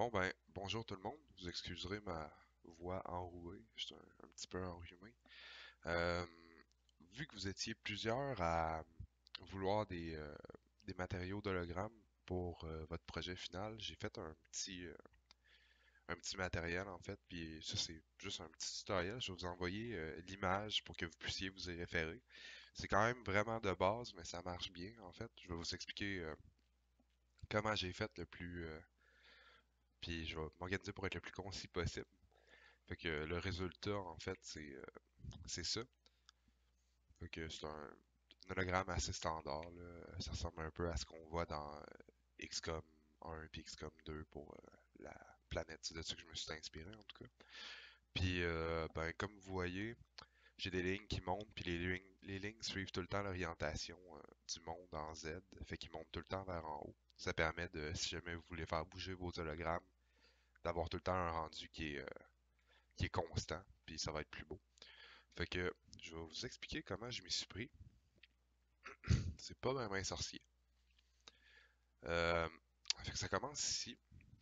Bon ben, bonjour tout le monde. Vous excuserez ma voix enrouée. Je suis un petit peu enrhumé. Euh, Vu que vous étiez plusieurs à vouloir des matériaux d'hologramme pour votre projet final, j'ai fait un petit matériel en fait. Puis ça, c'est juste un petit tutoriel. Je vais vous envoyer l'image pour que vous puissiez vous y référer. C'est quand même vraiment de base, mais ça marche bien en fait. Je vais vous expliquer comment j'ai fait puis je vais m'organiser pour être le plus concis possible. Fait que le résultat, en fait, c'est ça. Fait que c'est un hologramme assez standard, là. Ça ressemble un peu à ce qu'on voit dans XCOM 1 et XCOM 2 pour la planète. C'est de ça que je me suis inspiré, en tout cas. Puis, ben, comme vous voyez, j'ai des lignes qui montent, puis les lignes suivent tout le temps l'orientation du monde en Z. Fait qu'ils montent tout le temps vers en haut. Ça permet de, si jamais vous voulez faire bouger vos hologrammes, d'avoir tout le temps un rendu qui est constant, puis ça va être plus beau. Fait que je vais vous expliquer comment je m'y suis pris. C'est pas vraiment sorcier. Euh, Fait que ça commence ici.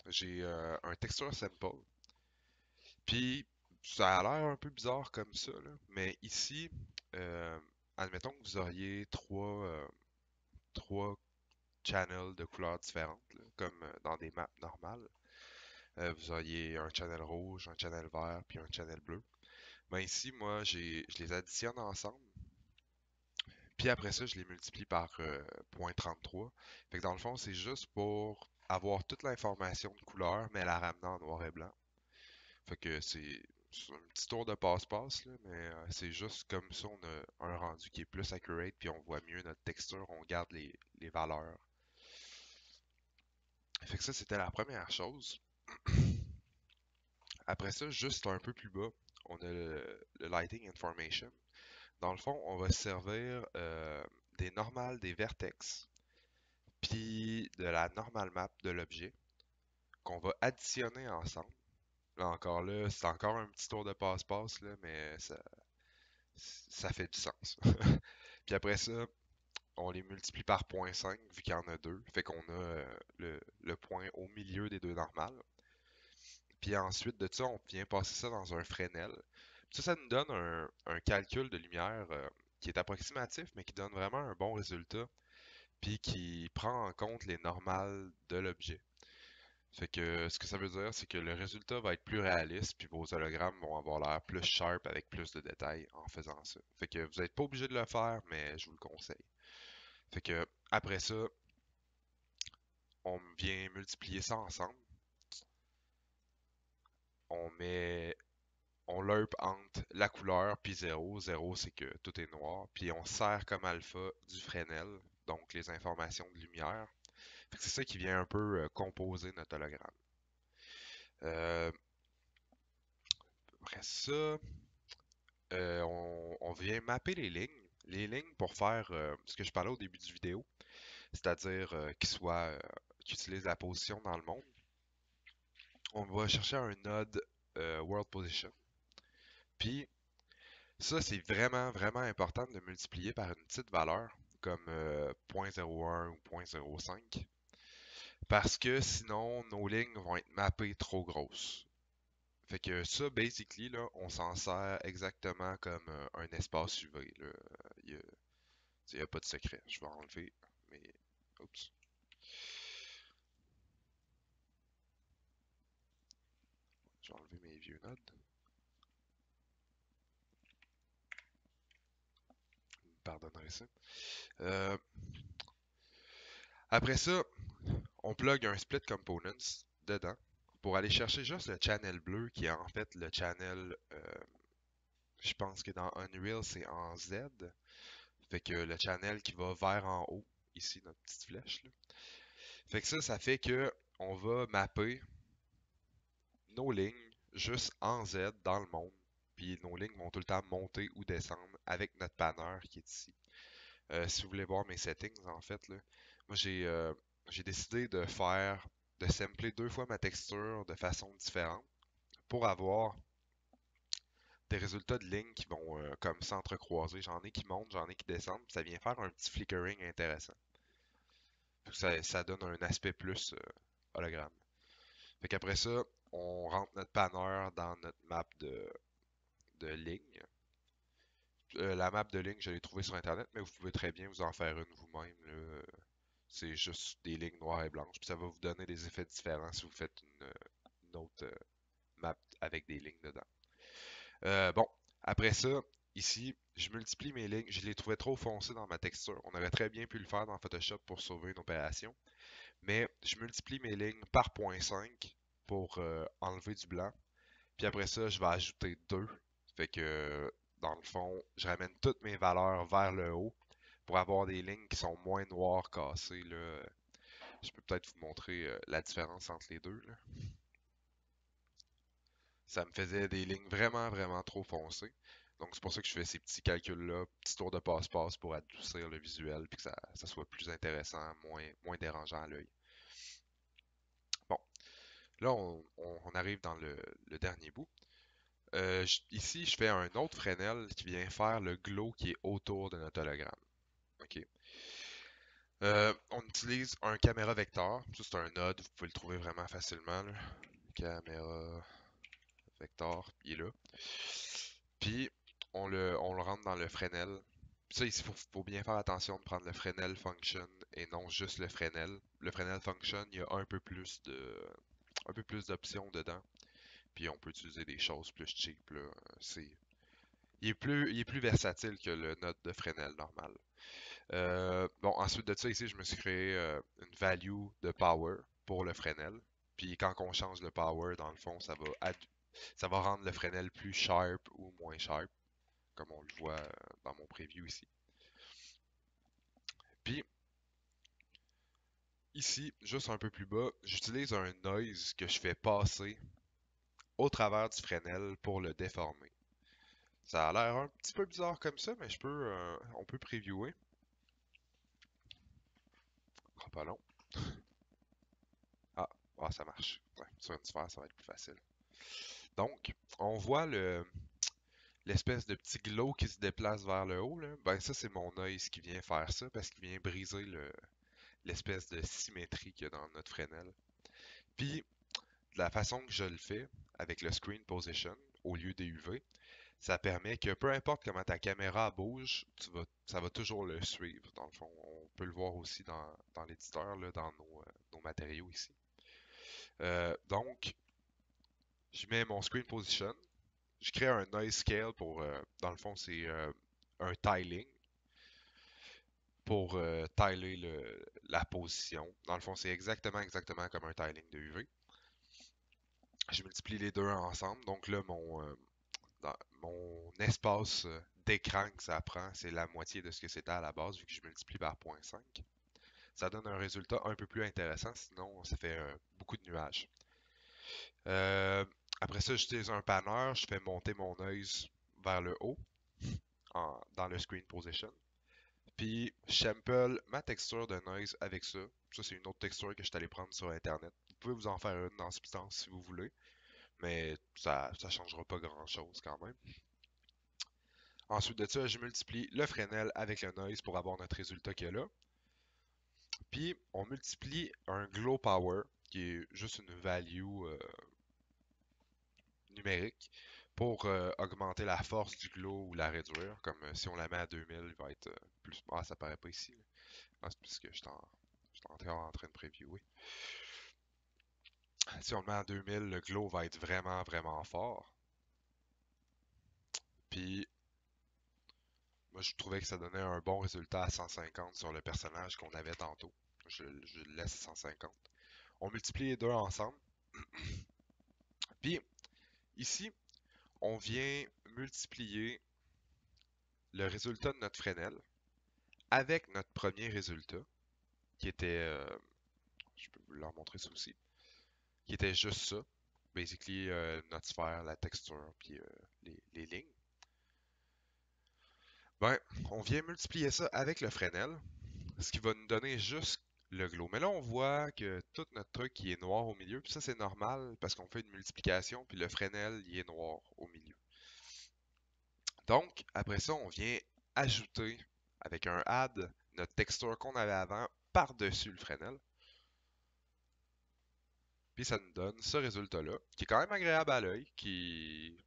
J'ai un texture sample. Puis ça a l'air un peu bizarre comme ça, là. Mais ici, euh, admettons que vous auriez trois channels de couleurs différentes, là, comme dans des maps normales. Vous auriez un channel rouge, un channel vert, puis un channel bleu. Ben ici, moi, je les additionne ensemble. Puis après ça, je les multiplie par 0.33. Fait que dans le fond, c'est juste pour avoir toute l'information de couleur, mais la ramener en noir et blanc. Fait que c'est un petit tour de passe-passe, là, mais c'est juste comme ça, on a un rendu qui est plus accurate, puis on voit mieux notre texture, on garde les valeurs. Fait que ça, c'était la première chose. Après ça, juste un peu plus bas, on a le Lighting Information. Dans le fond, on va se servir des normales des vertex, puis de la normal map de l'objet qu'on va additionner ensemble. Là encore là, c'est encore un petit tour de passe-passe là, mais ça fait du sens. Puis après ça, on les multiplie par 0.5 vu qu'il y en a deux. Fait qu'on a le point au milieu des deux normales. Puis ensuite de ça, on vient passer ça dans un Fresnel. Ça nous donne un calcul de lumière qui est approximatif, mais qui donne vraiment un bon résultat, puis qui prend en compte les normales de l'objet. Fait que ce que ça veut dire, c'est que le résultat va être plus réaliste, puis vos hologrammes vont avoir l'air plus sharp avec plus de détails en faisant ça. Fait que vous n'êtes pas obligé de le faire, mais je vous le conseille. Fait que après ça, on vient multiplier ça ensemble. On met, on lerpe entre la couleur puis 0. 0, c'est que tout est noir. Puis on sert comme alpha du Fresnel, donc les informations de lumière. Fait que c'est ça qui vient un peu composer notre hologramme. Euh, Après ça, on vient mapper les lignes. Les lignes pour faire ce que je parlais au début du vidéo, c'est-à-dire qu'ils utilisent la position dans le monde. On va chercher un node World Position. Puis ça, c'est vraiment, vraiment important de multiplier par une petite valeur, comme 0.01 ou 0.05, parce que sinon, nos lignes vont être mappées trop grosses. Fait que ça, basically, là, on s'en sert exactement comme un espace UV, là. Il n'y a pas de secret. Je vais enlever mes. Oups. Je vais enlever mes vieux nodes. Vous me pardonnerez ça. Euh, Après ça, on plug un split components dedans pour aller chercher juste le channel bleu qui est en fait le channel. Je pense que dans Unreal c'est en Z. Fait que le channel qui va vers en haut, ici notre petite flèche là. Fait que ça fait que on va mapper nos lignes juste en Z dans le monde. Puis nos lignes vont tout le temps monter ou descendre avec notre banner qui est ici. Si vous voulez voir mes settings, en fait, là, moi j'ai décidé de sampler deux fois ma texture de façon différente pour avoir des résultats de lignes qui vont comme s'entrecroiser. J'en ai qui montent, j'en ai qui descendent, puis ça vient faire un petit flickering intéressant. Ça donne un aspect plus hologramme. Fait qu'après ça, on rentre notre panner dans notre map de ligne. La map de ligne, je l'ai trouvée sur Internet, mais vous pouvez très bien vous en faire une vous-même, là. C'est juste des lignes noires et blanches. Puis ça va vous donner des effets différents si vous faites une autre map avec des lignes dedans. Bon, après ça, ici, je multiplie mes lignes. Je les trouvais trop foncées dans ma texture. On aurait très bien pu le faire dans Photoshop pour sauver une opération. Mais je multiplie mes lignes par 0.5 pour enlever du blanc. Puis après ça, je vais ajouter 2. Fait que, dans le fond, je ramène toutes mes valeurs vers le haut pour avoir des lignes qui sont moins noires cassées, là. Je peux peut-être vous montrer la différence entre les deux, là. Ça me faisait des lignes vraiment, vraiment trop foncées. Donc c'est pour ça que je fais ces petits calculs-là, petits tours de passe-passe pour adoucir le visuel puis que ça soit plus intéressant, moins dérangeant à l'œil. Bon, là on arrive dans le dernier bout. Ici, je fais un autre Fresnel qui vient faire le glow qui est autour de notre hologramme. OK. On utilise un caméra vecteur. Ça, c'est un node. Vous pouvez le trouver vraiment facilement, là. Caméra vecteur, il est là. Puis, on le rentre dans le Fresnel. Ça, ici, faut bien faire attention de prendre le Fresnel Function et non juste le Fresnel. Le Fresnel Function, il y a un peu plus d'options dedans. Puis, on peut utiliser des choses plus cheap, là. C'est il est plus versatile que le node de Fresnel normal. Bon, ensuite de ça, ici, je me suis créé une value de power pour le Fresnel. Puis quand on change le power, dans le fond, ça va rendre le Fresnel plus sharp ou moins sharp, comme on le voit dans mon preview ici. Puis ici, juste un peu plus bas, j'utilise un noise que je fais passer au travers du Fresnel pour le déformer. Ça a l'air un petit peu bizarre comme ça, mais on peut previewer. Oh, pas long. Ah, ah, ça marche. Ouais, sur une sphère, ça va être plus facile. Donc, on voit l'espèce de petit glow qui se déplace vers le haut, là. Ben ça, c'est mon œil qui vient faire ça parce qu'il vient briser l'espèce de symétrie qu'il y a dans notre Fresnel. Puis, de la façon que je le fais, avec le screen position, au lieu des UV, ça permet que peu importe comment ta caméra bouge, ça va toujours le suivre. Dans le fond, on peut le voir aussi dans l'éditeur, là, dans nos matériaux ici. Donc, je mets mon screen position, je crée un noise scale pour, dans le fond, c'est un tiling pour tiler la position. Dans le fond, c'est exactement comme un tiling de UV. Je multiplie les deux ensemble. Donc là, mon espace d'écran que ça prend, c'est la moitié de ce que c'était à la base, vu que je multiplie par 0.5. Ça donne un résultat un peu plus intéressant, sinon ça fait beaucoup de nuages. Euh, Après ça, j'utilise un panner, je fais monter mon noise vers le haut dans le screen position. Puis, je sample ma texture de noise avec ça. Ça, c'est une autre texture que je suis allé prendre sur Internet. Vous pouvez vous en faire une dans Substance si vous voulez, mais ça changera pas grand-chose quand même. Ensuite de ça, je multiplie le Fresnel avec le noise pour avoir notre résultat qu'il y a là. Puis, on multiplie un glow power, qui est juste une value numérique, pour augmenter la force du glow ou la réduire. Comme si on la met à 2000, il va être plus... Ah, ça paraît pas ici, là. Ah, c'est parce que je suis en train de previewer. Si on le met à 2000, le glow va être vraiment, vraiment fort. Puis, moi, je trouvais que ça donnait un bon résultat à 150 sur le personnage qu'on avait tantôt. Je le laisse 150. On multiplie les deux ensemble. Puis, ici, on vient multiplier le résultat de notre Fresnel avec notre premier résultat, qui était, je peux vous leur montrer ça aussi, qui était juste ça. Basically, notre sphère, la texture, puis les lignes. Ben, on vient multiplier ça avec le Fresnel, ce qui va nous donner juste le glow. Mais là, on voit que tout notre truc il est noir au milieu, puis ça c'est normal parce qu'on fait une multiplication, puis le Fresnel il est noir au milieu. Donc, après ça, on vient ajouter avec un add notre texture qu'on avait avant par-dessus le Fresnel. Puis ça nous donne ce résultat-là, qui est quand même agréable à l'œil, qui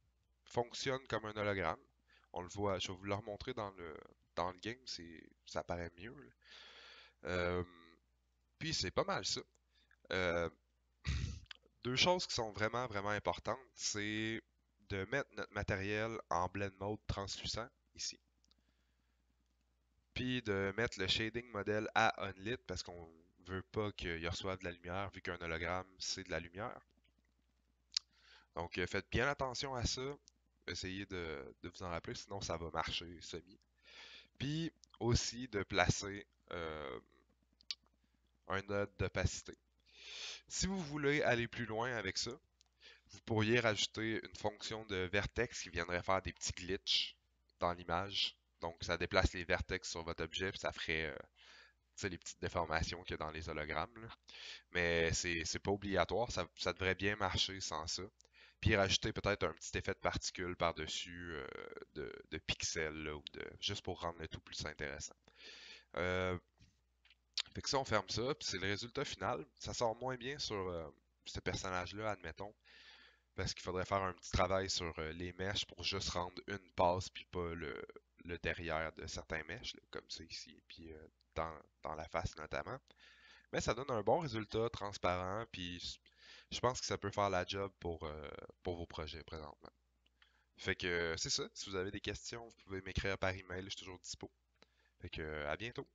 fonctionne comme un hologramme. On le voit, je vais vous le remontrer dans le game, ça paraît mieux, là. Euh, Puis c'est pas mal ça. Euh, Deux choses qui sont vraiment, vraiment importantes, c'est de mettre notre matériel en blend mode translucent ici. Puis de mettre le shading modèle à unlit parce qu'on veut pas qu'il reçoive de la lumière vu qu'un hologramme c'est de la lumière. Donc faites bien attention à ça. Essayez de vous en rappeler, sinon ça va marcher semi. Puis aussi de placer un node d'opacité. Si vous voulez aller plus loin avec ça, vous pourriez rajouter une fonction de vertex qui viendrait faire des petits glitches dans l'image. Donc ça déplace les vertex sur votre objet, puis ça ferait les petites déformations qu'il y a dans les hologrammes, là. Mais c'est pas obligatoire, ça devrait bien marcher sans ça. Puis rajouter peut-être un petit effet de particules par-dessus de pixels, là, ou juste pour rendre le tout plus intéressant. Euh, Fait que ça, on ferme ça, puis c'est le résultat final. Ça sort moins bien sur ce personnage-là, admettons, parce qu'il faudrait faire un petit travail sur les mèches pour juste rendre une passe, puis pas le derrière de certains mèches, là, comme ça ici, puis dans la face notamment. Mais ça donne un bon résultat transparent, puis je pense que ça peut faire la job pour vos projets présentement. Fait que c'est ça. Si vous avez des questions, vous pouvez m'écrire par email, je suis toujours dispo. Fait que à bientôt.